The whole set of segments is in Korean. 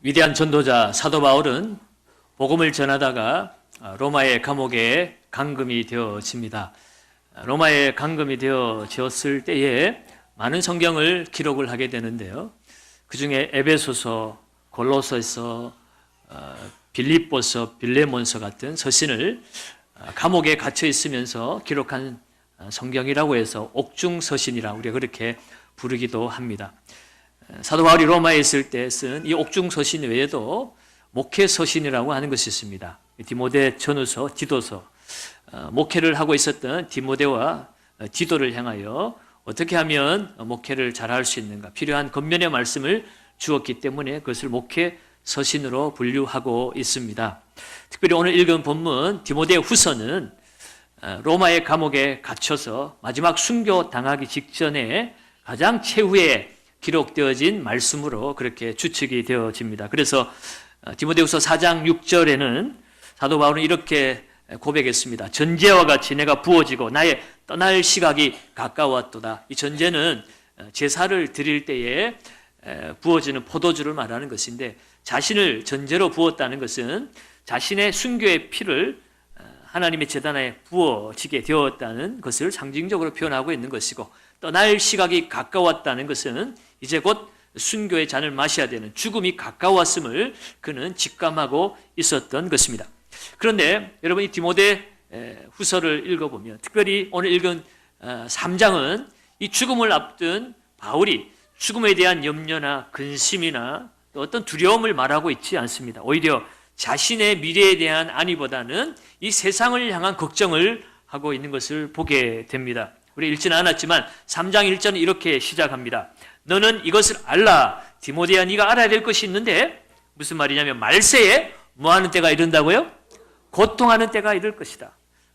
위대한 전도자 사도 바울은 복음을 전하다가 로마의 감옥에 감금이 되어집니다. 로마에 감금이 되어졌을 때에 많은 성경을 기록을 하게 되는데요. 그 중에 에베소서, 골로새서, 빌립보서, 빌레몬서 같은 서신을 감옥에 갇혀 있으면서 기록한 성경이라고 해서 옥중서신이라 우리가 그렇게 부르기도 합니다. 사도 바울이 로마에 있을 때 쓴 이 옥중서신 외에도 목회서신이라고 하는 것이 있습니다. 디모데 전후서, 디도서, 목회를 하고 있었던 디모데와 디도를 향하여 어떻게 하면 목회를 잘할 수 있는가, 필요한 겉면의 말씀을 주었기 때문에 그것을 목회서신으로 분류하고 있습니다. 특별히 오늘 읽은 본문 디모데 후서는 로마의 감옥에 갇혀서 마지막 순교 당하기 직전에 가장 최후에 기록되어진 말씀으로 그렇게 추측이 되어집니다. 그래서 디모데후서 4장 6절에는 사도 바울은 이렇게 고백했습니다. 전제와 같이 내가 부어지고 나의 떠날 시각이 가까웠도다. 이 전제는 제사를 드릴 때에 부어지는 포도주를 말하는 것인데, 자신을 전제로 부었다는 것은 자신의 순교의 피를 하나님의 제단에 부어지게 되었다는 것을 상징적으로 표현하고 있는 것이고, 떠날 시각이 가까웠다는 것은 이제 곧 순교의 잔을 마셔야 되는 죽음이 가까웠음을 그는 직감하고 있었던 것입니다. 그런데 여러분, 이 디모데 후서를 읽어보면, 특별히 오늘 읽은 3장은 이 죽음을 앞둔 바울이 죽음에 대한 염려나 근심이나 또 어떤 두려움을 말하고 있지 않습니다. 오히려 자신의 미래에 대한 안위보다는 이 세상을 향한 걱정을 하고 있는 것을 보게 됩니다. 우리 읽지는 않았지만 3장 1절은 이렇게 시작합니다. 너는 이것을 알라. 디모데야, 네가 알아야 될 것이 있는데, 무슨 말이냐면 말세에 뭐하는 때가 이른다고요? 고통하는 때가 이를 것이다.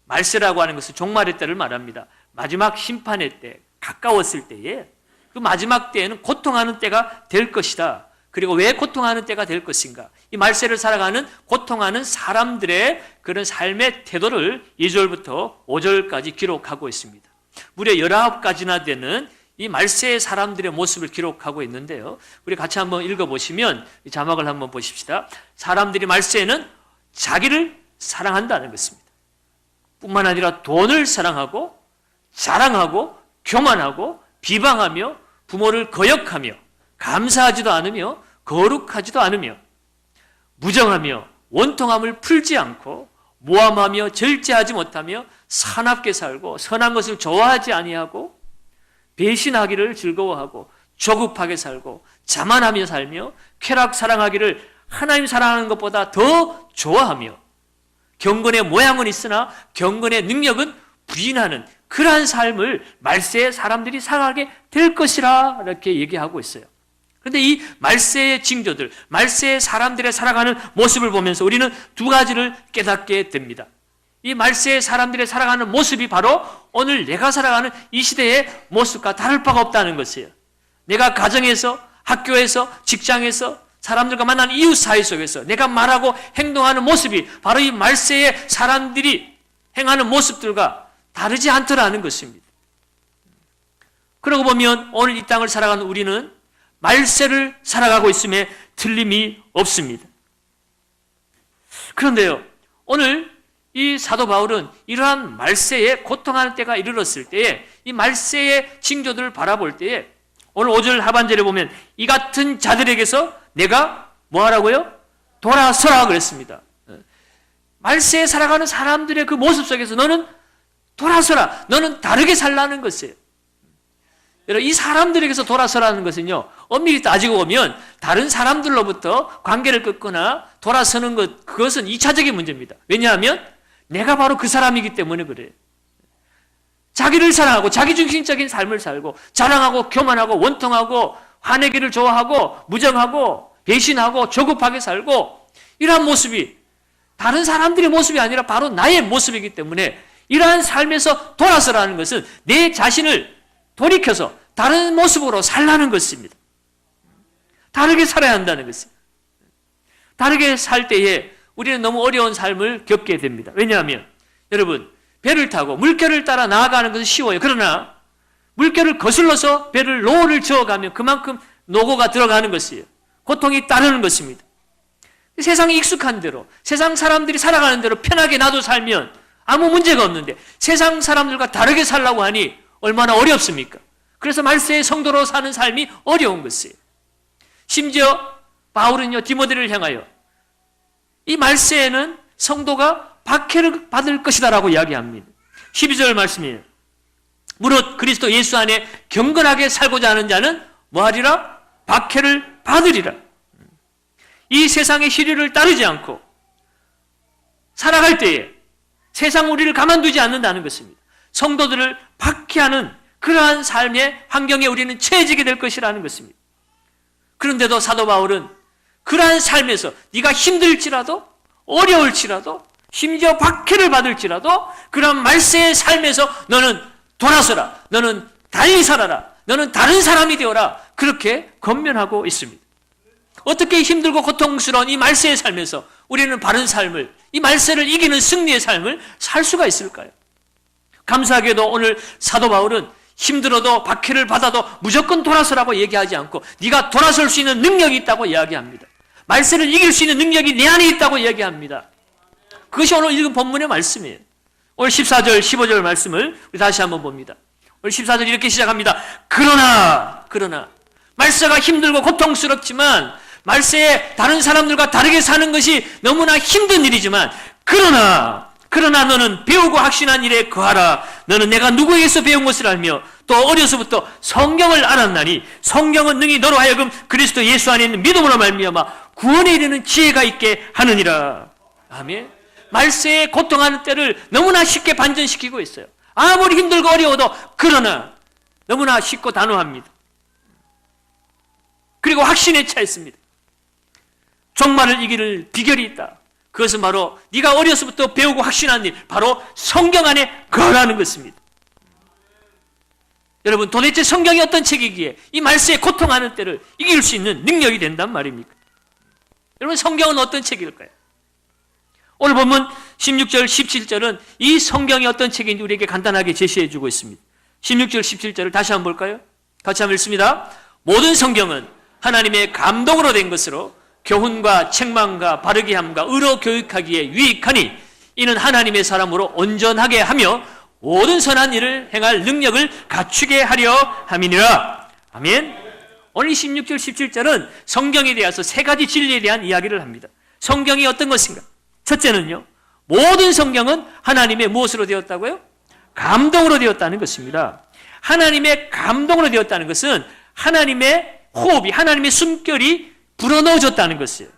말세라고 하는 것은 종말의 때를 말합니다. 마지막 심판의 때, 가까웠을 때에 그 마지막 때에는 고통하는 때가 될 것이다. 그리고 왜 고통하는 때가 될 것인가? 이 말세를 살아가는 고통하는 사람들의 그런 삶의 태도를 2절부터 5절까지 기록하고 있습니다. 무려 19가지나 되는 이 말세의 사람들의 모습을 기록하고 있는데요. 우리 같이 한번 읽어보시면 이 자막을 한번 보십시다. 사람들이 말세에는 자기를 사랑한다는 것입니다. 뿐만 아니라 돈을 사랑하고 자랑하고 교만하고 비방하며 부모를 거역하며 감사하지도 않으며 거룩하지도 않으며 무정하며 원통함을 풀지 않고 모함하며 절제하지 못하며 사납게 살고 선한 것을 좋아하지 아니하고 배신하기를 즐거워하고 조급하게 살고 자만하며 살며 쾌락 사랑하기를 하나님 사랑하는 것보다 더 좋아하며 경건의 모양은 있으나 경건의 능력은 부인하는 그러한 삶을 말세의 사람들이 살아가게 될 것이라 이렇게 얘기하고 있어요. 그런데 이 말세의 징조들, 말세의 사람들의 살아가는 모습을 보면서 우리는 두 가지를 깨닫게 됩니다. 이 말세의 사람들의 살아가는 모습이 바로 오늘 내가 살아가는 이 시대의 모습과 다를 바가 없다는 것이에요. 내가 가정에서, 학교에서, 직장에서, 사람들과 만나는 이웃 사이 속에서 내가 말하고 행동하는 모습이 바로 이 말세의 사람들이 행하는 모습들과 다르지 않더라는 것입니다. 그러고 보면 오늘 이 땅을 살아가는 우리는 말세를 살아가고 있음에 틀림이 없습니다. 그런데요, 오늘 이 사도 바울은 이러한 말세에 고통하는 때가 이르렀을 때에 이 말세의 징조들을 바라볼 때에 오늘 5절 하반절에 보면 이 같은 자들에게서 내가 뭐 하라고요? 돌아서라 그랬습니다. 말세에 살아가는 사람들의 그 모습 속에서 너는 돌아서라. 너는 다르게 살라는 것이에요. 여러분, 이 사람들에게서 돌아서라는 것은요, 엄밀히 따지고 보면 다른 사람들로부터 관계를 끊거나 돌아서는 것, 그것은 2차적인 문제입니다. 왜냐하면 내가 바로 그 사람이기 때문에 그래요. 자기를 사랑하고 자기중심적인 삶을 살고 자랑하고 교만하고 원통하고 화내기를 좋아하고 무정하고 배신하고 조급하게 살고 이러한 모습이 다른 사람들의 모습이 아니라 바로 나의 모습이기 때문에 이러한 삶에서 돌아서라는 것은 내 자신을 돌이켜서 다른 모습으로 살라는 것입니다. 다르게 살아야 한다는 것입니다. 다르게 살 때에 우리는 너무 어려운 삶을 겪게 됩니다. 왜냐하면 여러분, 배를 타고 물결을 따라 나아가는 것은 쉬워요. 그러나 물결을 거슬러서 배를 노를 저어가면 그만큼 노고가 들어가는 것이에요. 고통이 따르는 것입니다. 세상에 익숙한 대로, 세상 사람들이 살아가는 대로 편하게 나도 살면 아무 문제가 없는데 세상 사람들과 다르게 살라고 하니 얼마나 어렵습니까? 그래서 말세의 성도로 사는 삶이 어려운 것이에요. 심지어 바울은요, 디모데를 향하여 이 말세에는 성도가 박해를 받을 것이다 라고 이야기합니다. 12절 말씀이에요. 무릇 그리스도 예수 안에 경건하게 살고자 하는 자는 뭐하리라? 박해를 받으리라. 이 세상의 시류를 따르지 않고 살아갈 때에 세상 우리를 가만두지 않는다는 것입니다. 성도들을 박해하는 그러한 삶의 환경에 우리는 처해지게 될 것이라는 것입니다. 그런데도 사도 바울은 그러한 삶에서 네가 힘들지라도 어려울지라도 심지어 박해를 받을지라도 그런 말세의 삶에서 너는 돌아서라, 너는 달리 살아라, 너는 다른 사람이 되어라, 그렇게 권면하고 있습니다. 어떻게 힘들고 고통스러운 이 말세의 삶에서 우리는 바른 삶을, 이 말세를 이기는 승리의 삶을 살 수가 있을까요? 감사하게도 오늘 사도 바울은 힘들어도 박해를 받아도 무조건 돌아서라고 얘기하지 않고 네가 돌아설 수 있는 능력이 있다고 이야기합니다. 말세를 이길 수 있는 능력이 내 안에 있다고 이야기합니다. 그것이 오늘 읽은 본문의 말씀이에요. 오늘 14절, 15절 말씀을 우리 다시 한번 봅니다. 오늘 14절 이렇게 시작합니다. 그러나 말세가 힘들고 고통스럽지만 말세에 다른 사람들과 다르게 사는 것이 너무나 힘든 일이지만 그러나 너는 배우고 확신한 일에 거하라. 너는 내가 누구에게서 배운 것을 알며 또 어려서부터 성경을 알았나니 성경은 능히 너로 하여금 그리스도 예수 안에 있는 믿음으로 말미암아 구원에 이르는 지혜가 있게 하느니라. 아멘. 말세에 고통하는 때를 너무나 쉽게 반전시키고 있어요. 아무리 힘들고 어려워도 그러나 너무나 쉽고 단호합니다. 그리고 확신에 차 있습니다. 종말을 이기는 비결이 있다. 그것은 바로 네가 어려서부터 배우고 확신한 일, 바로 성경 안에 거하라는 것입니다. 여러분, 도대체 성경이 어떤 책이기에 이 말세에 고통하는 때를 이길 수 있는 능력이 된단 말입니까? 여러분, 성경은 어떤 책일까요? 오늘 본문 16절, 17절은 이 성경이 어떤 책인지 우리에게 간단하게 제시해 주고 있습니다. 16절, 17절을 다시 한번 볼까요? 같이 한번 읽습니다. 모든 성경은 하나님의 감동으로 된 것으로 교훈과 책망과 바르게 함과 의로 교육하기에 유익하니 이는 하나님의 사람으로 온전하게 하며 모든 선한 일을 행할 능력을 갖추게 하려 함이니라. 아멘. 오늘 16절, 17절은 성경에 대해서 세 가지 진리에 대한 이야기를 합니다. 성경이 어떤 것인가? 첫째는요, 모든 성경은 하나님의 무엇으로 되었다고요? 감동으로 되었다는 것입니다. 하나님의 감동으로 되었다는 것은 하나님의 호흡이, 하나님의 숨결이 불어넣어졌다는 것이에요.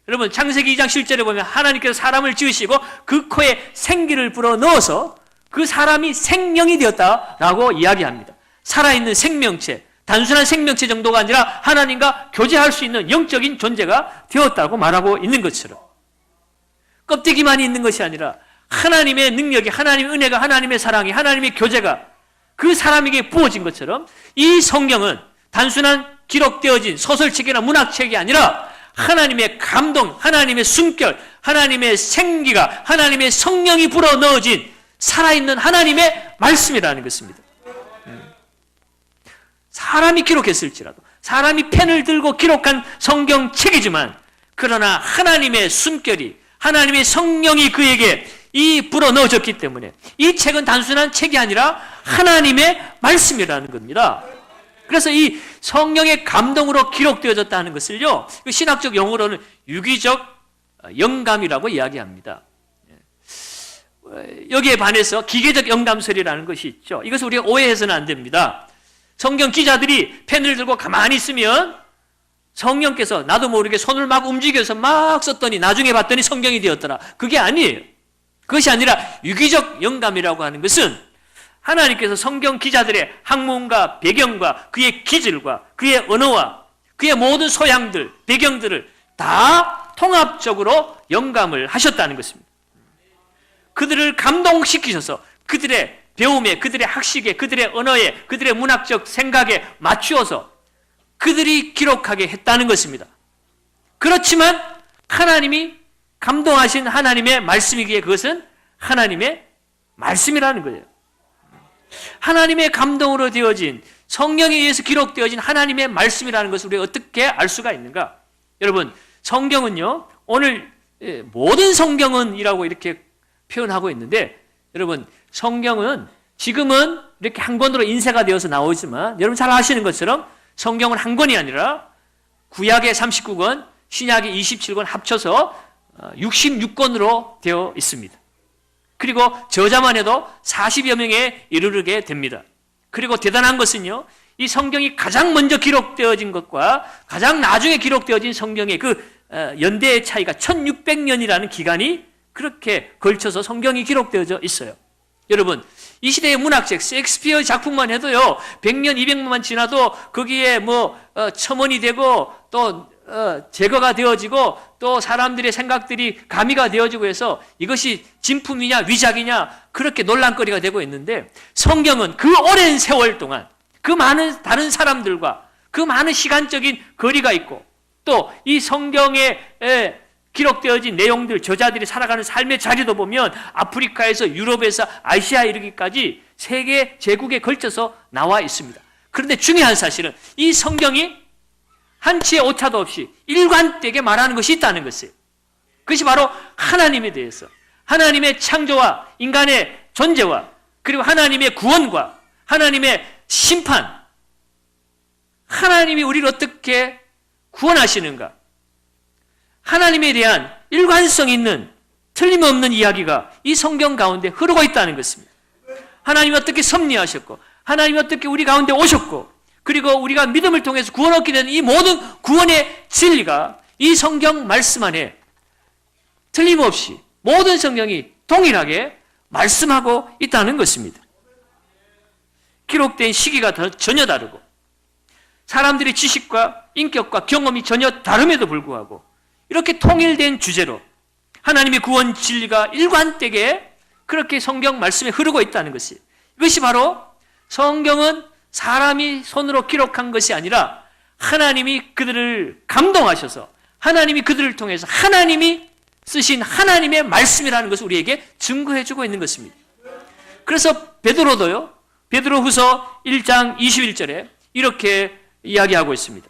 여러분, 창세기 2장 7절에 보면 하나님께서 사람을 지으시고 그 코에 생기를 불어넣어서 그 사람이 생명이 되었다라고 이야기합니다. 살아있는 생명체, 단순한 생명체 정도가 아니라 하나님과 교제할 수 있는 영적인 존재가 되었다고 말하고 있는 것처럼, 껍데기만 있는 것이 아니라 하나님의 능력이, 하나님의 은혜가, 하나님의 사랑이, 하나님의 교제가 그 사람에게 부어진 것처럼 이 성경은 단순한 기록되어진 소설책이나 문학책이 아니라 하나님의 감동, 하나님의 숨결, 하나님의 생기가, 하나님의 성령이 불어넣어진 살아있는 하나님의 말씀이라는 것입니다. 사람이 기록했을지라도, 사람이 펜을 들고 기록한 성경책이지만 그러나 하나님의 숨결이, 하나님의 성령이 그에게 이 불어넣어졌기 때문에 이 책은 단순한 책이 아니라 하나님의 말씀이라는 겁니다. 그래서 이 성령의 감동으로 기록되어졌다는 것을요, 신학적 용어로는 유기적 영감이라고 이야기합니다. 여기에 반해서 기계적 영감설이라는 것이 있죠. 이것을 우리가 오해해서는 안 됩니다. 성경 기자들이 펜을 들고 가만히 있으면 성령께서 나도 모르게 손을 막 움직여서 막 썼더니 나중에 봤더니 성경이 되었더라. 그게 아니에요. 그것이 아니라 유기적 영감이라고 하는 것은 하나님께서 성경 기자들의 학문과 배경과 그의 기질과 그의 언어와 그의 모든 소양들, 배경들을 다 통합적으로 영감을 하셨다는 것입니다. 그들을 감동시키셔서 그들의 배움에, 그들의 학식에, 그들의 언어에, 그들의 문학적 생각에 맞추어서 그들이 기록하게 했다는 것입니다. 그렇지만 하나님이 감동하신 하나님의 말씀이기에 그것은 하나님의 말씀이라는 거예요. 하나님의 감동으로 되어진, 성령에 의해서 기록되어진 하나님의 말씀이라는 것을 우리가 어떻게 알 수가 있는가? 여러분, 성경은요, 오늘 모든 성경은이라고 이렇게 표현하고 있는데, 여러분, 성경은 지금은 이렇게 한 권으로 인쇄가 되어서 나오지만, 여러분 잘 아시는 것처럼 성경은 한 권이 아니라 구약의 39권, 신약의 27권 합쳐서 66권으로 되어 있습니다. 그리고 저자만 해도 40여 명에 이르게 됩니다. 그리고 대단한 것은요, 이 성경이 가장 먼저 기록되어진 것과 가장 나중에 기록되어진 성경의 그 연대의 차이가 1600년이라는 기간이 그렇게 걸쳐서 성경이 기록되어져 있어요. 여러분, 이 시대의 문학책, 셰익스피어 작품만 해도요, 100년, 200년만 지나도 거기에 첨언이 되고 또 제거가 되어지고 또 사람들의 생각들이 가미가 되어지고 해서 이것이 진품이냐 위작이냐 그렇게 논란거리가 되고 있는데, 성경은 그 오랜 세월 동안 그 많은 다른 사람들과 그 많은 시간적인 거리가 있고 또 이 성경에 기록되어진 내용들, 저자들이 살아가는 삶의 자리도 보면 아프리카에서 유럽에서 아시아에 이르기까지 세계 제국에 걸쳐서 나와 있습니다. 그런데 중요한 사실은 이 성경이 한치의 오차도 없이 일관되게 말하는 것이 있다는 것이에요. 그것이 바로 하나님에 대해서, 하나님의 창조와 인간의 존재와 그리고 하나님의 구원과 하나님의 심판, 하나님이 우리를 어떻게 구원하시는가, 하나님에 대한 일관성 있는 틀림없는 이야기가 이 성경 가운데 흐르고 있다는 것입니다. 하나님이 어떻게 섭리하셨고 하나님이 어떻게 우리 가운데 오셨고 그리고 우리가 믿음을 통해서 구원 얻게 되는 이 모든 구원의 진리가 이 성경 말씀 안에 틀림없이 모든 성경이 동일하게 말씀하고 있다는 것입니다. 기록된 시기가 전혀 다르고 사람들의 지식과 인격과 경험이 전혀 다름에도 불구하고 이렇게 통일된 주제로 하나님의 구원 진리가 일관되게 그렇게 성경 말씀에 흐르고 있다는 것이, 이것이 바로 성경은 사람이 손으로 기록한 것이 아니라 하나님이 그들을 감동하셔서 하나님이 그들을 통해서 하나님이 쓰신 하나님의 말씀이라는 것을 우리에게 증거해주고 있는 것입니다. 그래서 베드로도요, 베드로후서 1장 21절에 이렇게 이야기하고 있습니다.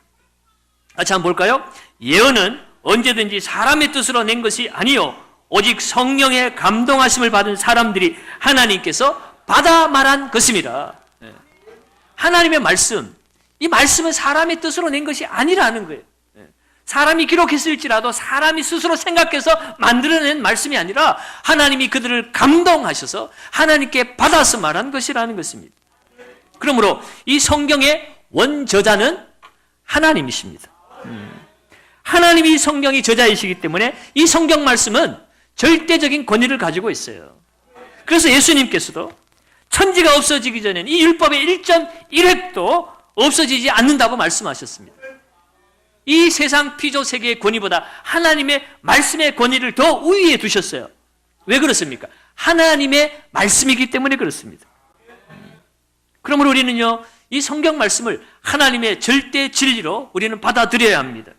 같이 한번 볼까요? 예언은 언제든지 사람의 뜻으로 낸 것이 아니요 오직 성령의 감동하심을 받은 사람들이 하나님께서 받아 말한 것입니다. 하나님의 말씀, 이 말씀은 사람의 뜻으로 낸 것이 아니라는 거예요. 사람이 기록했을지라도 사람이 스스로 생각해서 만들어낸 말씀이 아니라 하나님이 그들을 감동하셔서 하나님께 받아서 말한 것이라는 것입니다. 그러므로 이 성경의 원저자는 하나님이십니다. 하나님이 이 성경의 저자이시기 때문에 이 성경 말씀은 절대적인 권위를 가지고 있어요. 그래서 예수님께서도 천지가 없어지기 전에는 이 율법의 1.1획도 없어지지 않는다고 말씀하셨습니다. 이 세상 피조 세계의 권위보다 하나님의 말씀의 권위를 더 우위에 두셨어요. 왜 그렇습니까? 하나님의 말씀이기 때문에 그렇습니다. 그러므로 우리는요, 이 성경 말씀을 하나님의 절대 진리로 우리는 받아들여야 합니다.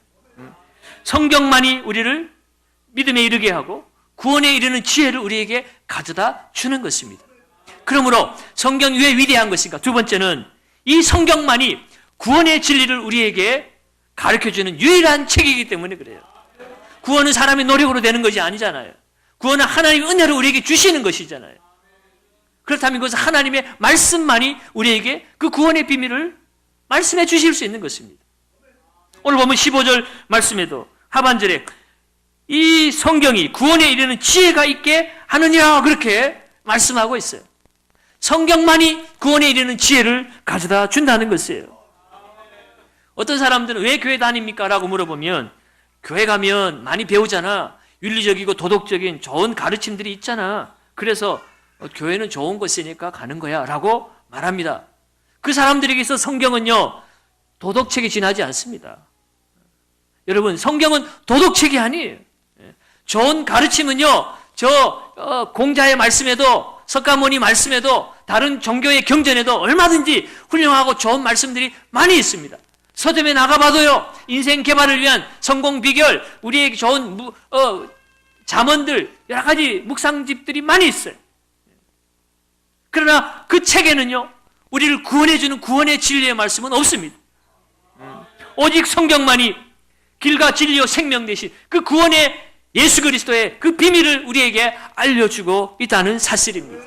성경만이 우리를 믿음에 이르게 하고 구원에 이르는 지혜를 우리에게 가져다 주는 것입니다. 그러므로 성경이 왜 위대한 것인가? 두 번째는 이 성경만이 구원의 진리를 우리에게 가르쳐주는 유일한 책이기 때문에 그래요. 구원은 사람의 노력으로 되는 것이 아니잖아요. 구원은 하나님의 은혜로 우리에게 주시는 것이잖아요. 그렇다면 그것은 하나님의 말씀만이 우리에게 그 구원의 비밀을 말씀해 주실 수 있는 것입니다. 오늘 보면 15절 말씀에도 하반절에 이 성경이 구원에 이르는 지혜가 있게 하느니라 그렇게 말씀하고 있어요. 성경만이 구원에 이르는 지혜를 가져다 준다는 것이에요. 어떤 사람들은 왜 교회 다닙니까? 라고 물어보면 교회 가면 많이 배우잖아. 윤리적이고 도덕적인 좋은 가르침들이 있잖아. 그래서 교회는 좋은 것이니까 가는 거야 라고 말합니다. 그 사람들에게 있어 성경은요, 도덕책이 지나지 않습니다. 여러분, 성경은 도덕책이 아니에요. 좋은 가르침은요, 공자의 말씀에도 석가모니 말씀에도 다른 종교의 경전에도 얼마든지 훌륭하고 좋은 말씀들이 많이 있습니다. 서점에 나가봐도요, 인생 개발을 위한 성공 비결, 우리에게 좋은 잠언들, 여러 가지 묵상집들이 많이 있어요. 그러나 그 책에는요, 우리를 구원해주는 구원의 진리의 말씀은 없습니다. 오직 성경만이 길과 진리요 생명 되신 그 구원의 예수 그리스도의 그 비밀을 우리에게 알려주고 있다는 사실입니다.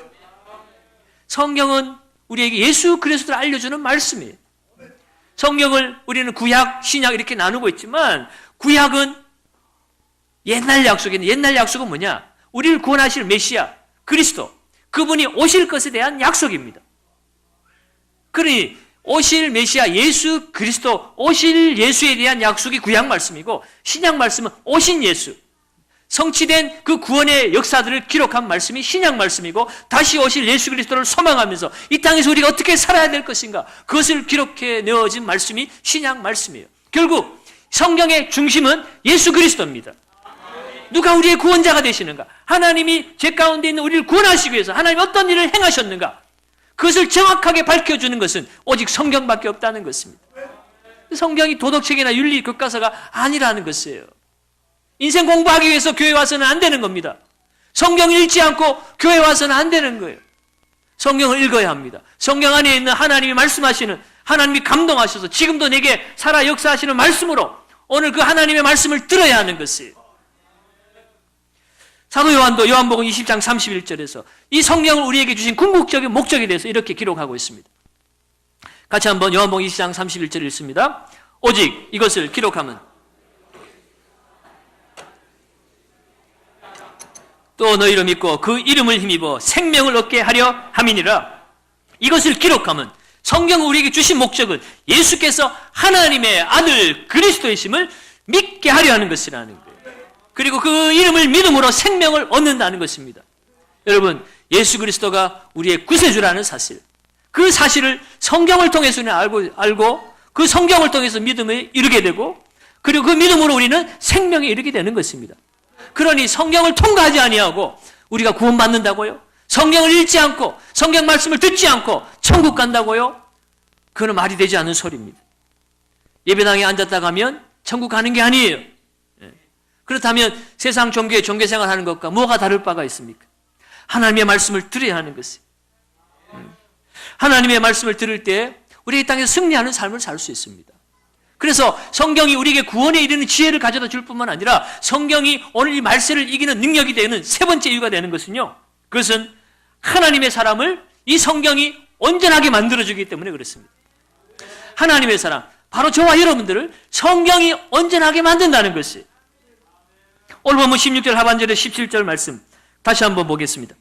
성경은 우리에게 예수 그리스도를 알려주는 말씀이에요. 성경을 우리는 구약, 신약 이렇게 나누고 있지만 구약은 옛날 약속이에요. 옛날 약속은 뭐냐? 우리를 구원하실 메시아 그리스도, 그분이 오실 것에 대한 약속입니다. 그러니 오실 메시아 예수 그리스도, 오실 예수에 대한 약속이 구약 말씀이고 신약 말씀은 오신 예수, 성취된 그 구원의 역사들을 기록한 말씀이 신약 말씀이고 다시 오실 예수 그리스도를 소망하면서 이 땅에서 우리가 어떻게 살아야 될 것인가 그것을 기록해 내어진 말씀이 신약 말씀이에요. 결국 성경의 중심은 예수 그리스도입니다. 누가 우리의 구원자가 되시는가? 하나님이 죄 가운데 있는 우리를 구원하시기 위해서 하나님이 어떤 일을 행하셨는가? 그것을 정확하게 밝혀주는 것은 오직 성경밖에 없다는 것입니다. 성경이 도덕책이나 윤리 교과서가 아니라는 것이에요. 인생 공부하기 위해서 교회 와서는 안 되는 겁니다. 성경을 읽지 않고 교회 와서는 안 되는 거예요. 성경을 읽어야 합니다. 성경 안에 있는 하나님이 말씀하시는, 하나님이 감동하셔서 지금도 내게 살아 역사하시는 말씀으로 오늘 그 하나님의 말씀을 들어야 하는 것이에요. 사도 요한도 요한복음 20장 31절에서 이 성경을 우리에게 주신 궁극적인 목적에 대해서 이렇게 기록하고 있습니다. 같이 한번 요한복음 20장 31절 읽습니다. 오직 이것을 기록하면 또 너희를 믿고 그 이름을 힘입어 생명을 얻게 하려 함이니라. 이것을 기록하면 성경을 우리에게 주신 목적은 예수께서 하나님의 아들 그리스도이심을 믿게 하려 하는 것이라는 거예요. 그리고 그 이름을 믿음으로 생명을 얻는다는 것입니다. 여러분, 예수 그리스도가 우리의 구세주라는 사실, 그 사실을 성경을 통해서는 알고 그 성경을 통해서 믿음에 이르게 되고 그리고 그 믿음으로 우리는 생명에 이르게 되는 것입니다. 그러니 성경을 통과하지 아니하고 우리가 구원받는다고요? 성경을 읽지 않고 성경 말씀을 듣지 않고 천국 간다고요? 그건 말이 되지 않는 소리입니다. 예배당에 앉았다 가면 천국 가는 게 아니에요. 그렇다면 세상 종교의 종교생활 하는 것과 뭐가 다를 바가 있습니까? 하나님의 말씀을 들어야 하는 것이에요. 하나님의 말씀을 들을 때 우리 이 땅에서 승리하는 삶을 살 수 있습니다. 그래서 성경이 우리에게 구원에 이르는 지혜를 가져다 줄 뿐만 아니라 성경이 오늘 이 말세를 이기는 능력이 되는 세 번째 이유가 되는 것은요, 그것은 하나님의 사람을 이 성경이 온전하게 만들어주기 때문에 그렇습니다. 하나님의 사람, 바로 저와 여러분들을 성경이 온전하게 만든다는 것이에요. 오늘 보면 16절 하반절에 17절 말씀 다시 한번 보겠습니다.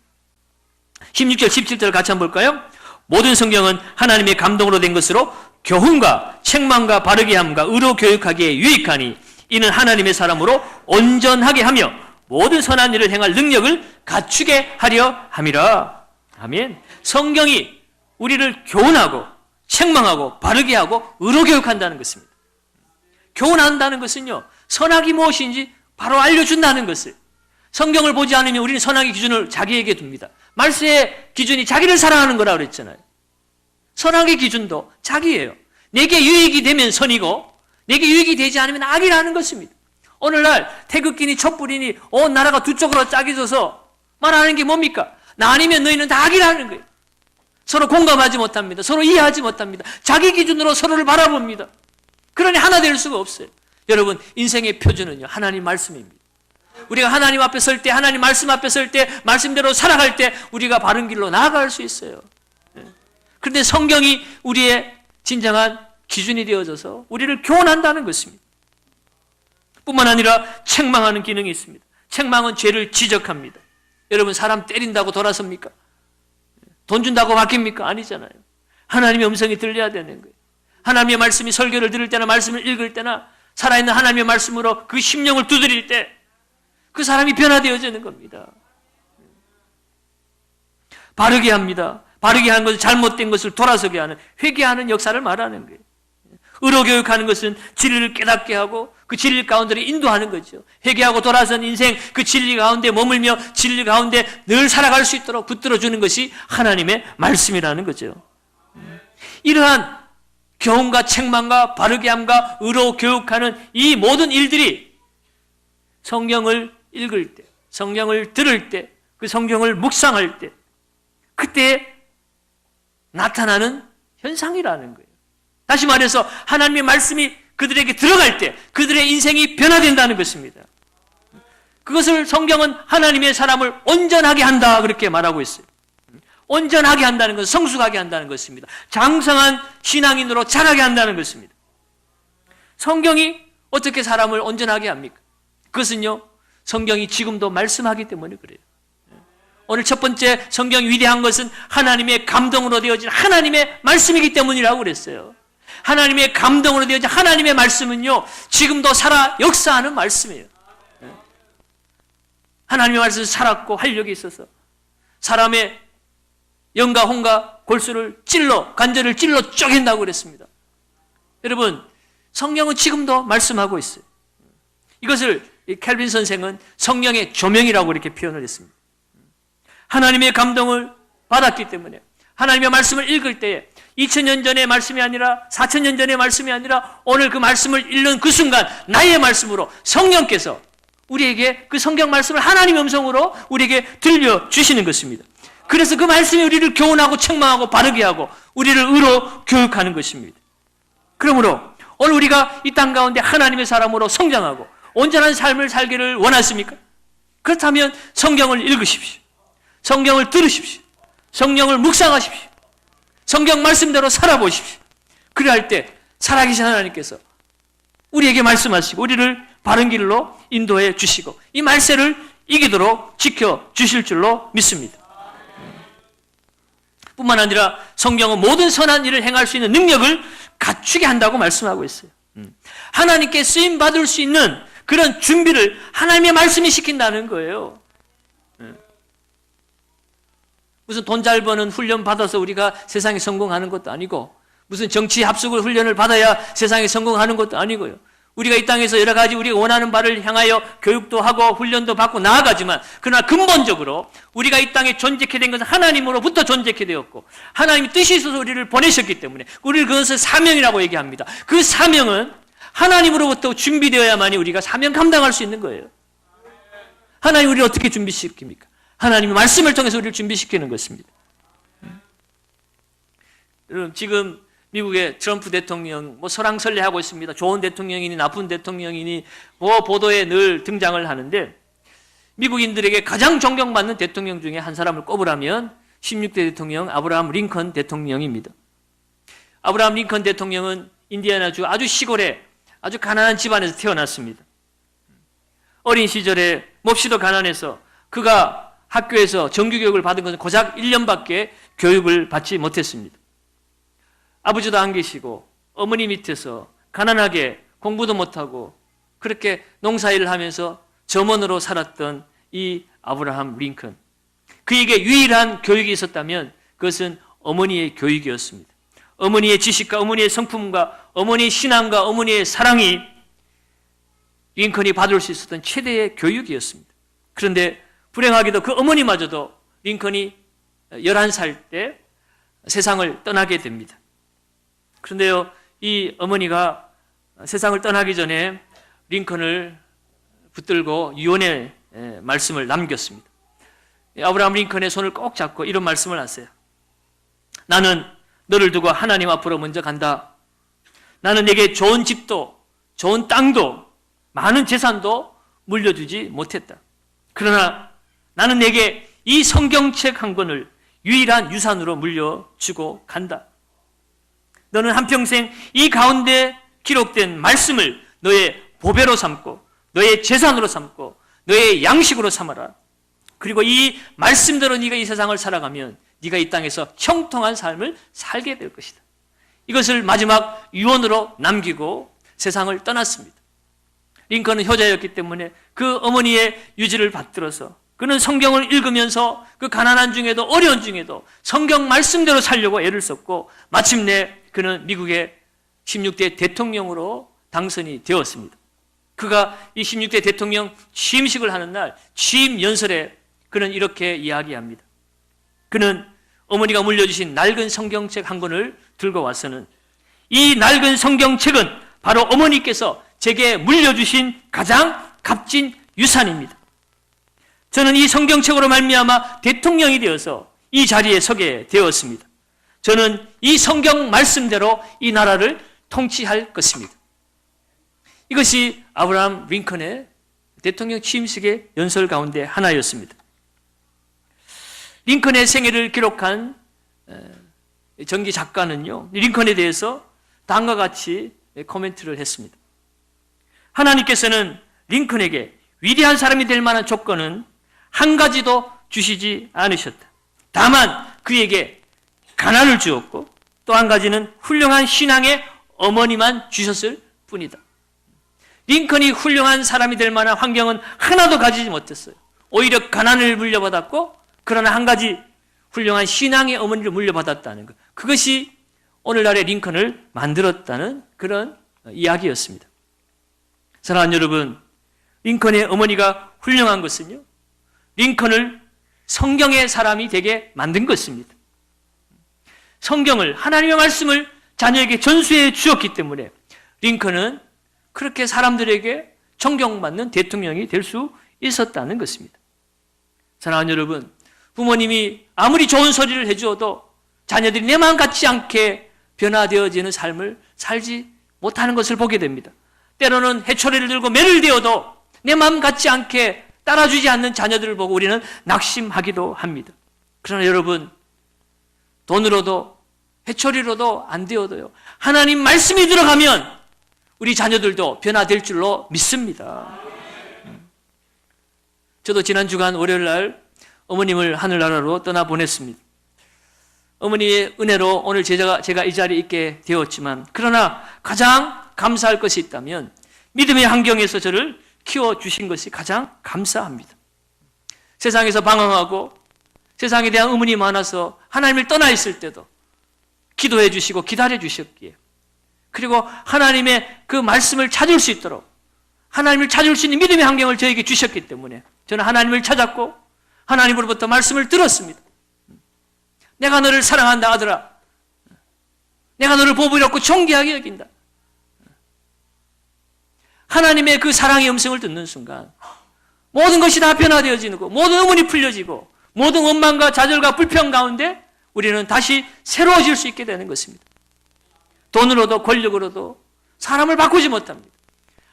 16절 17절 같이 한번 볼까요? 모든 성경은 하나님의 감동으로 된 것으로 교훈과 책망과 바르게 함과 의로 교육하기에 유익하니 이는 하나님의 사람으로 온전하게 하며 모든 선한 일을 행할 능력을 갖추게 하려 함이라. 아멘. 성경이 우리를 교훈하고 책망하고 바르게 하고 의로 교육한다는 것입니다. 교훈한다는 것은요, 선악이 무엇인지 바로 알려준다는 것을. 성경을 보지 않으면 우리는 선악의 기준을 자기에게 둡니다. 말세의 기준이 자기를 사랑하는 거라고 그랬잖아요. 선악의 기준도 자기예요. 내게 유익이 되면 선이고 내게 유익이 되지 않으면 악이라는 것입니다. 오늘날 태극기니 촛불이니 온 나라가 두 쪽으로 짜겨져서 말하는 게 뭡니까? 나 아니면 너희는 다 악이라는 거예요. 서로 공감하지 못합니다. 서로 이해하지 못합니다. 자기 기준으로 서로를 바라봅니다. 그러니 하나 될 수가 없어요. 여러분, 인생의 표준은요, 하나님 말씀입니다. 우리가 하나님 앞에 설 때, 하나님 말씀 앞에 설 때, 말씀대로 살아갈 때 우리가 바른 길로 나아갈 수 있어요. 그런데 성경이 우리의 진정한 기준이 되어져서 우리를 교훈한다는 것입니다. 뿐만 아니라 책망하는 기능이 있습니다. 책망은 죄를 지적합니다. 여러분, 사람 때린다고 돌아섭니까? 돈 준다고 바뀝니까? 아니잖아요. 하나님의 음성이 들려야 되는 거예요. 하나님의 말씀이 설교를 들을 때나 말씀을 읽을 때나 살아있는 하나님의 말씀으로 그 심령을 두드릴 때 그 사람이 변화되어지는 겁니다. 바르게 합니다. 바르게 하는 것은 잘못된 것을 돌아서게 하는, 회개하는 역사를 말하는 거예요. 의로 교육하는 것은 진리를 깨닫게 하고 그 진리 가운데를 인도하는 거죠. 회개하고 돌아선 인생 그 진리 가운데 머물며 진리 가운데 늘 살아갈 수 있도록 붙들어주는 것이 하나님의 말씀이라는 거죠. 이러한 교훈과 책망과 바르게 함과 의로 교육하는 이 모든 일들이 성경을 읽을 때, 성경을 들을 때, 그 성경을 묵상할 때, 그때 나타나는 현상이라는 거예요. 다시 말해서 하나님의 말씀이 그들에게 들어갈 때 그들의 인생이 변화된다는 것입니다. 그것을 성경은 하나님의 사람을 온전하게 한다 그렇게 말하고 있어요. 온전하게 한다는 것은 성숙하게 한다는 것입니다. 장성한 신앙인으로 자라게 한다는 것입니다. 성경이 어떻게 사람을 온전하게 합니까? 그것은요, 성경이 지금도 말씀하기 때문에 그래요. 오늘 첫 번째 성경이 위대한 것은 하나님의 감동으로 되어진 하나님의 말씀이기 때문이라고 그랬어요. 하나님의 감동으로 되어진 하나님의 말씀은요, 지금도 살아 역사하는 말씀이에요. 하나님의 말씀은 살았고 활력이 있어서 사람의 영과 혼과 골수를 찔러, 관절을 찔러 쪼갠다고 그랬습니다. 여러분, 성경은 지금도 말씀하고 있어요. 이것을 캘빈 선생은 성령의 조명이라고 이렇게 표현을 했습니다. 하나님의 감동을 받았기 때문에 하나님의 말씀을 읽을 때에 2000년 전의 말씀이 아니라 4000년 전의 말씀이 아니라 오늘 그 말씀을 읽는 그 순간 나의 말씀으로 성령께서 우리에게 그 성경 말씀을 하나님의 음성으로 우리에게 들려주시는 것입니다. 그래서 그 말씀이 우리를 교훈하고 책망하고 바르게 하고 우리를 의로 교육하는 것입니다. 그러므로 오늘 우리가 이 땅 가운데 하나님의 사람으로 성장하고 온전한 삶을 살기를 원하십니까? 그렇다면 성경을 읽으십시오. 성경을 들으십시오. 성령을 묵상하십시오. 성경 말씀대로 살아보십시오. 그래야 할 때 살아계신 하나님께서 우리에게 말씀하시고 우리를 바른 길로 인도해 주시고 이 말세를 이기도록 지켜주실 줄로 믿습니다. 뿐만 아니라 성경은 모든 선한 일을 행할 수 있는 능력을 갖추게 한다고 말씀하고 있어요. 하나님께 쓰임받을 수 있는 그런 준비를 하나님의 말씀이 시킨다는 거예요. 무슨 돈 잘 버는 훈련 받아서 우리가 세상에 성공하는 것도 아니고 무슨 정치 합숙을 훈련을 받아야 세상에 성공하는 것도 아니고요. 우리가 이 땅에서 여러 가지 우리가 원하는 바를 향하여 교육도 하고 훈련도 받고 나아가지만 그러나 근본적으로 우리가 이 땅에 존재케 된 것은 하나님으로부터 존재케 되었고 하나님이 뜻이 있어서 우리를 보내셨기 때문에 우리를 그것을 사명이라고 얘기합니다. 그 사명은 하나님으로부터 준비되어야만이 우리가 사명 감당할 수 있는 거예요. 하나님 우리를 어떻게 준비시킵니까? 하나님의 말씀을 통해서 우리를 준비시키는 것입니다. 여러분 지금 미국의 트럼프 대통령 설왕설래하고 있습니다. 좋은 대통령이니 나쁜 대통령이니 보도에 늘 등장을 하는데 미국인들에게 가장 존경받는 대통령 중에 한 사람을 꼽으라면 16대 대통령 아브라함 링컨 대통령입니다. 아브라함 링컨 대통령은 인디애나주 아주 시골에 아주 가난한 집안에서 태어났습니다. 어린 시절에 몹시도 가난해서 그가 학교에서 정규교육을 받은 것은 고작 1년밖에 교육을 받지 못했습니다. 아버지도 안 계시고 어머니 밑에서 가난하게 공부도 못하고 그렇게 농사일을 하면서 점원으로 살았던 이 아브라함 링컨. 그에게 유일한 교육이 있었다면 그것은 어머니의 교육이었습니다. 어머니의 지식과 어머니의 성품과 어머니의 신앙과 어머니의 사랑이 링컨이 받을 수 있었던 최대의 교육이었습니다. 그런데 불행하게도 그 어머니마저도 링컨이 11살 때 세상을 떠나게 됩니다. 그런데요, 이 어머니가 세상을 떠나기 전에 링컨을 붙들고 유언의 말씀을 남겼습니다. 아브라함 링컨의 손을 꼭 잡고 이런 말씀을 하세요. 나는 너를 두고 하나님 앞으로 먼저 간다. 나는 내게 좋은 집도 좋은 땅도 많은 재산도 물려주지 못했다. 그러나 나는 내게 이 성경책 한 권을 유일한 유산으로 물려주고 간다. 너는 한평생 이 가운데 기록된 말씀을 너의 보배로 삼고 너의 재산으로 삼고 너의 양식으로 삼아라. 그리고 이 말씀대로 네가 이 세상을 살아가면 네가 이 땅에서 형통한 삶을 살게 될 것이다. 이것을 마지막 유언으로 남기고 세상을 떠났습니다. 링컨은 효자였기 때문에 그 어머니의 유지를 받들어서 그는 성경을 읽으면서 그 가난한 중에도 어려운 중에도 성경 말씀대로 살려고 애를 썼고 마침내 그는 미국의 16대 대통령으로 당선이 되었습니다. 그가 이 16대 대통령 취임식을 하는 날 취임 연설에 그는 이렇게 이야기합니다. 그는 어머니가 물려주신 낡은 성경책 한 권을 들고 와서는 이 낡은 성경책은 바로 어머니께서 제게 물려주신 가장 값진 유산입니다. 저는 이 성경책으로 말미암아 대통령이 되어서 이 자리에 서게 되었습니다. 저는 이 성경 말씀대로 이 나라를 통치할 것입니다. 이것이 아브라함 링컨의 대통령 취임식의 연설 가운데 하나였습니다. 링컨의 생애를 기록한 전기 작가는요, 링컨에 대해서 다음과 같이 코멘트를 했습니다. 하나님께서는 링컨에게 위대한 사람이 될 만한 조건은 한 가지도 주시지 않으셨다. 다만 그에게 가난을 주었고 또 한 가지는 훌륭한 신앙의 어머니만 주셨을 뿐이다. 링컨이 훌륭한 사람이 될 만한 환경은 하나도 가지지 못했어요. 오히려 가난을 물려받았고, 그러나 한 가지 훌륭한 신앙의 어머니를 물려받았다는 것. 그것이 오늘날의 링컨을 만들었다는 그런 이야기였습니다. 사랑하는 여러분, 링컨의 어머니가 훌륭한 것은요, 링컨을 성경의 사람이 되게 만든 것입니다. 성경을, 하나님의 말씀을 자녀에게 전수해 주었기 때문에 링컨은 그렇게 사람들에게 존경받는 대통령이 될 수 있었다는 것입니다. 사랑하는 여러분, 부모님이 아무리 좋은 소리를 해주어도 자녀들이 내 마음 같지 않게 변화되어지는 삶을 살지 못하는 것을 보게 됩니다. 때로는 해초리를 들고 매를 대어도 내 마음 같지 않게 따라주지 않는 자녀들을 보고 우리는 낙심하기도 합니다. 그러나 여러분, 돈으로도 해초리로도 안 되어도요, 하나님 말씀이 들어가면 우리 자녀들도 변화될 줄로 믿습니다. 저도 지난 주간 월요일 날 어머님을 하늘나라로 떠나보냈습니다. 어머니의 은혜로 오늘 제가 이 자리에 있게 되었지만, 그러나 가장 감사할 것이 있다면 믿음의 환경에서 저를 키워주신 것이 가장 감사합니다. 세상에서 방황하고 세상에 대한 의문이 많아서 하나님을 떠나 있을 때도 기도해 주시고 기다려 주셨기에, 그리고 하나님의 그 말씀을 찾을 수 있도록 하나님을 찾을 수 있는 믿음의 환경을 저에게 주셨기 때문에 저는 하나님을 찾았고 하나님으로부터 말씀을 들었습니다. 내가 너를 사랑한다 아들아, 내가 너를 보배롭고 존귀하게 여긴다. 하나님의 그 사랑의 음성을 듣는 순간 모든 것이 다 변화되어지고 모든 의문이 풀려지고 모든 원망과 좌절과 불평 가운데 우리는 다시 새로워질 수 있게 되는 것입니다. 돈으로도 권력으로도 사람을 바꾸지 못합니다.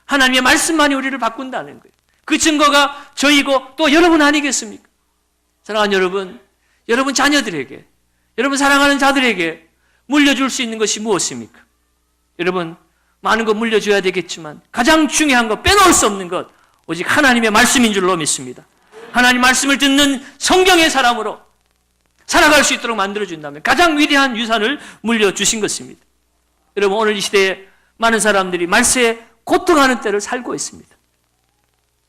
하나님의 말씀만이 우리를 바꾼다는 거예요. 그 증거가 저이고 또 여러분 아니겠습니까? 사랑하는 여러분, 여러분 자녀들에게, 여러분 사랑하는 자들에게 물려줄 수 있는 것이 무엇입니까? 여러분, 많은 것 물려줘야 되겠지만 가장 중요한 것, 빼놓을 수 없는 것, 오직 하나님의 말씀인 줄로 믿습니다. 하나님 말씀을 듣는 성경의 사람으로 살아갈 수 있도록 만들어준다면 가장 위대한 유산을 물려주신 것입니다. 여러분, 오늘 이 시대에 많은 사람들이 말세에 고통하는 때를 살고 있습니다.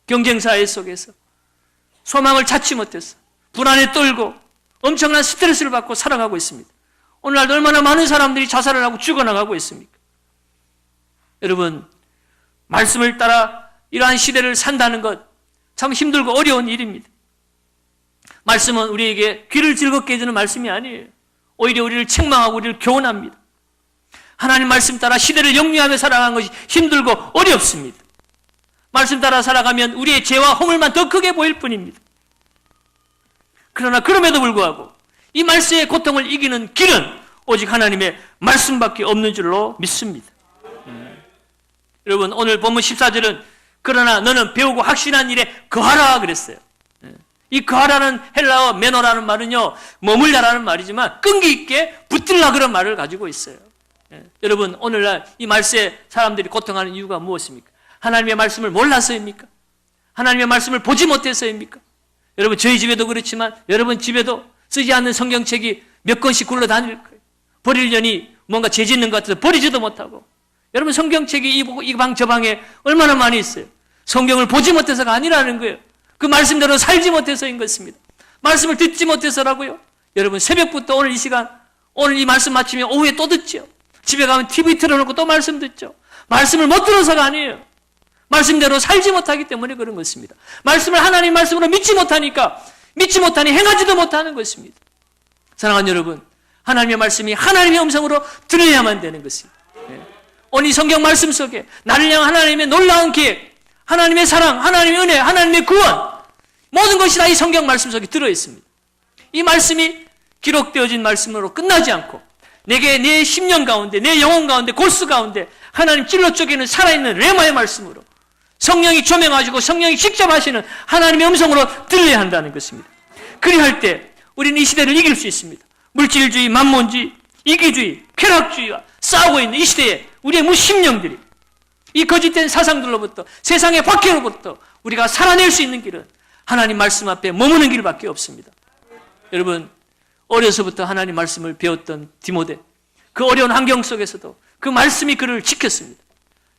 경쟁사회 속에서 소망을 찾지 못해서 불안에 떨고 엄청난 스트레스를 받고 살아가고 있습니다. 오늘날 얼마나 많은 사람들이 자살을 하고 죽어나가고 있습니까? 여러분, 말씀을 따라 이러한 시대를 산다는 것 참 힘들고 어려운 일입니다. 말씀은 우리에게 귀를 즐겁게 해주는 말씀이 아니에요. 오히려 우리를 책망하고 우리를 교훈합니다. 하나님 말씀 따라 시대를 영위하며 살아가는 것이 힘들고 어렵습니다. 말씀 따라 살아가면 우리의 죄와 허물만 더 크게 보일 뿐입니다. 그러나 그럼에도 불구하고 이 말씀의 고통을 이기는 길은 오직 하나님의 말씀밖에 없는 줄로 믿습니다. 여러분, 오늘 본문 14절은 그러나 너는 배우고 확신한 일에 거하라 그랬어요. 이 거하라는 헬라어 메노라는 말은요, 머물다라는 말이지만 끈기 있게 붙들라 그런 말을 가지고 있어요. 여러분, 오늘날 이 말세에 사람들이 고통하는 이유가 무엇입니까? 하나님의 말씀을 몰라서입니까? 하나님의 말씀을 보지 못해서입니까? 여러분, 저희 집에도 그렇지만 여러분 집에도 쓰지 않는 성경책이 몇 권씩 굴러다닐 거예요. 버리려니 뭔가 죄 짓는 것 같아서 버리지도 못하고, 여러분 성경책이 이 방 저 방에 얼마나 많이 있어요. 성경을 보지 못해서가 아니라는 거예요. 그 말씀대로 살지 못해서인 것입니다. 말씀을 듣지 못해서라고요. 여러분, 새벽부터 오늘 이 시간, 오늘 이 말씀 마치면 오후에 또 듣죠. 집에 가면 TV 틀어놓고 또 말씀 듣죠. 말씀을 못 들어서가 아니에요. 말씀대로 살지 못하기 때문에 그런 것입니다. 말씀을 하나님 말씀으로 믿지 못하니까, 믿지 못하니 행하지도 못하는 것입니다. 사랑하는 여러분, 하나님의 말씀이 하나님의 음성으로 들어야만 되는 것입니다. 오늘 이 성경 말씀 속에 나를 향한 하나님의 놀라운 계획, 하나님의 사랑, 하나님의 은혜, 하나님의 구원, 모든 것이 다 이 성경 말씀 속에 들어있습니다. 이 말씀이 기록되어진 말씀으로 끝나지 않고 내게 내 심령 가운데, 내 영혼 가운데, 골수 가운데 하나님 찔러 쪼개는 살아있는 레마의 말씀으로 성령이 조명하시고 성령이 직접 하시는 하나님의 음성으로 들려야 한다는 것입니다. 그리할 때 우리는 이 시대를 이길 수 있습니다. 물질주의, 만몬주의, 이기주의, 쾌락주의와 싸우고 있는 이 시대에 우리의 무심령들이 이 거짓된 사상들로부터, 세상의 박해로부터 우리가 살아낼 수 있는 길은 하나님 말씀 앞에 머무는 길밖에 없습니다. 여러분, 어려서부터 하나님 말씀을 배웠던 디모데, 그 어려운 환경 속에서도 그 말씀이 그를 지켰습니다.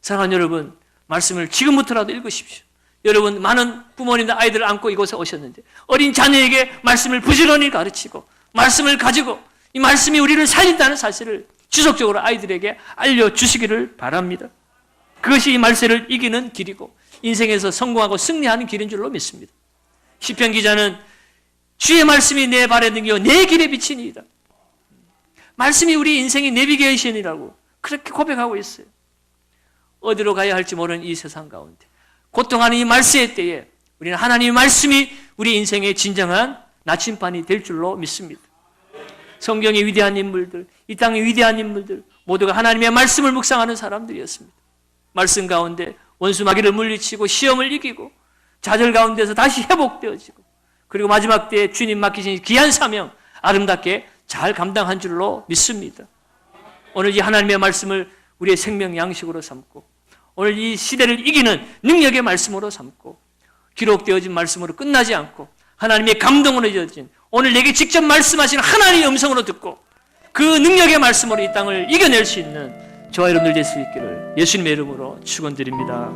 사랑하는 여러분, 말씀을 지금부터라도 읽으십시오. 여러분, 많은 부모님들 아이들을 안고 이곳에 오셨는데 어린 자녀에게 말씀을 부지런히 가르치고 말씀을 가지고 이 말씀이 우리를 살린다는 사실을 지속적으로 아이들에게 알려주시기를 바랍니다. 그것이 이 말세를 이기는 길이고 인생에서 성공하고 승리하는 길인 줄로 믿습니다. 시편 기자는 주의 말씀이 내 발에 등겨 내 길에 비치니이다. 말씀이 우리 인생의 내비게이션이라고 그렇게 고백하고 있어요. 어디로 가야 할지 모르는 이 세상 가운데 고통하는 이 말세의 때에 우리는 하나님의 말씀이 우리 인생의 진정한 나침반이 될 줄로 믿습니다. 성경의 위대한 인물들, 이 땅의 위대한 인물들 모두가 하나님의 말씀을 묵상하는 사람들이었습니다. 말씀 가운데 원수 마귀를 물리치고 시험을 이기고 좌절 가운데서 다시 회복되어지고 그리고 마지막 때에 주님 맡기신 귀한 사명 아름답게 잘 감당한 줄로 믿습니다. 오늘 이 하나님의 말씀을 우리의 생명 양식으로 삼고 오늘 이 시대를 이기는 능력의 말씀으로 삼고 기록되어진 말씀으로 끝나지 않고 하나님의 감동으로 이어진 오늘 내게 직접 말씀하시는 하나님의 음성으로 듣고 그 능력의 말씀으로 이 땅을 이겨낼 수 있는 저와 여러분들 될 수 있기를 예수님의 이름으로 축원드립니다.